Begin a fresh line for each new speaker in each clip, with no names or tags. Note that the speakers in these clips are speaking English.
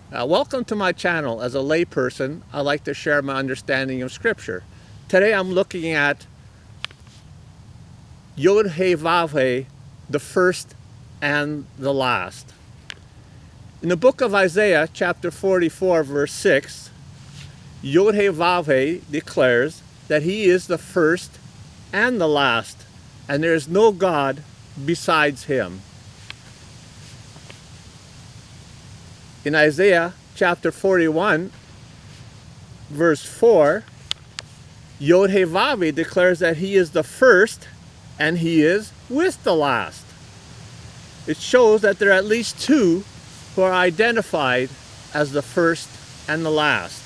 Welcome to my channel. As a layperson, I like to share my understanding of Scripture. Today I'm looking at YHVH, the first and the last. In the book of Isaiah, chapter 44, verse 6, YHVH declares that he is the first and the last, and there is no God besides him. In Isaiah chapter 41, verse 4, YHVH declares that he is the first and he is with the last. It shows that there are at least two who are identified as the first and the last.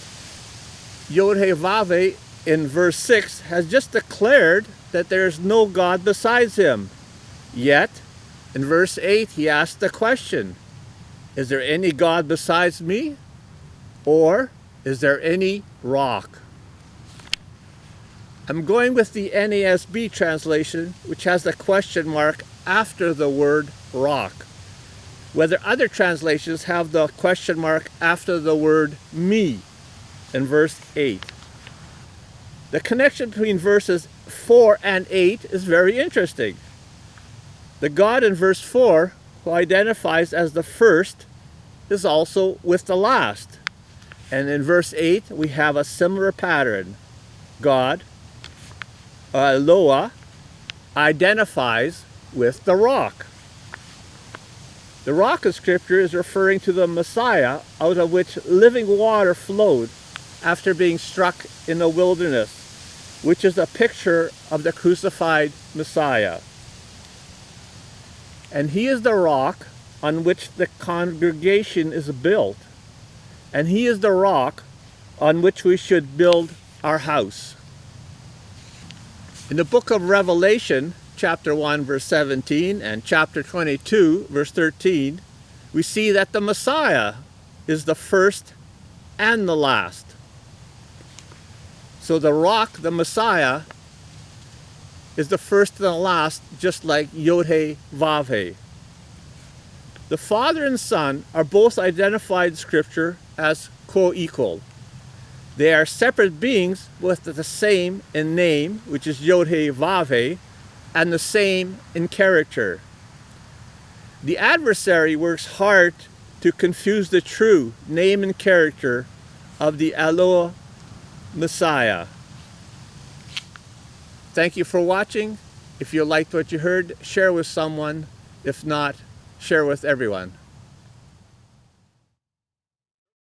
YHVH in verse 6 has just declared that there is no God besides him. Yet, in verse 8, he asks the question, is there any God besides me? Or is there any rock? I'm going with the NASB translation, which has the question mark after the word rock. Whether other translations have the question mark after the word me in verse 8. The connection between verses 4 and 8 is very interesting. The God in verse 4, who identifies as the first, is also with the last. And in verse 8, we have a similar pattern. God, Eloah, identifies with the rock. The rock of Scripture is referring to the Messiah, out of which living water flowed after being struck in the wilderness, which is a picture of the crucified Messiah. And he is the rock on which the congregation is built. And he is the rock on which we should build our house. In the book of Revelation, chapter 1, verse 17, and chapter 22, verse 13, we see that the Messiah is the first and the last. So the rock, the Messiah, is the first and the last, just like YHVH. The Father and Son are both identified in Scripture as co-equal. They are separate beings with the same in name, which is YHVH, and the same in character. The adversary works hard to confuse the true name and character of the Eloah Messiah. Thank you for watching. If you liked what you heard, share with someone. If not, share with everyone.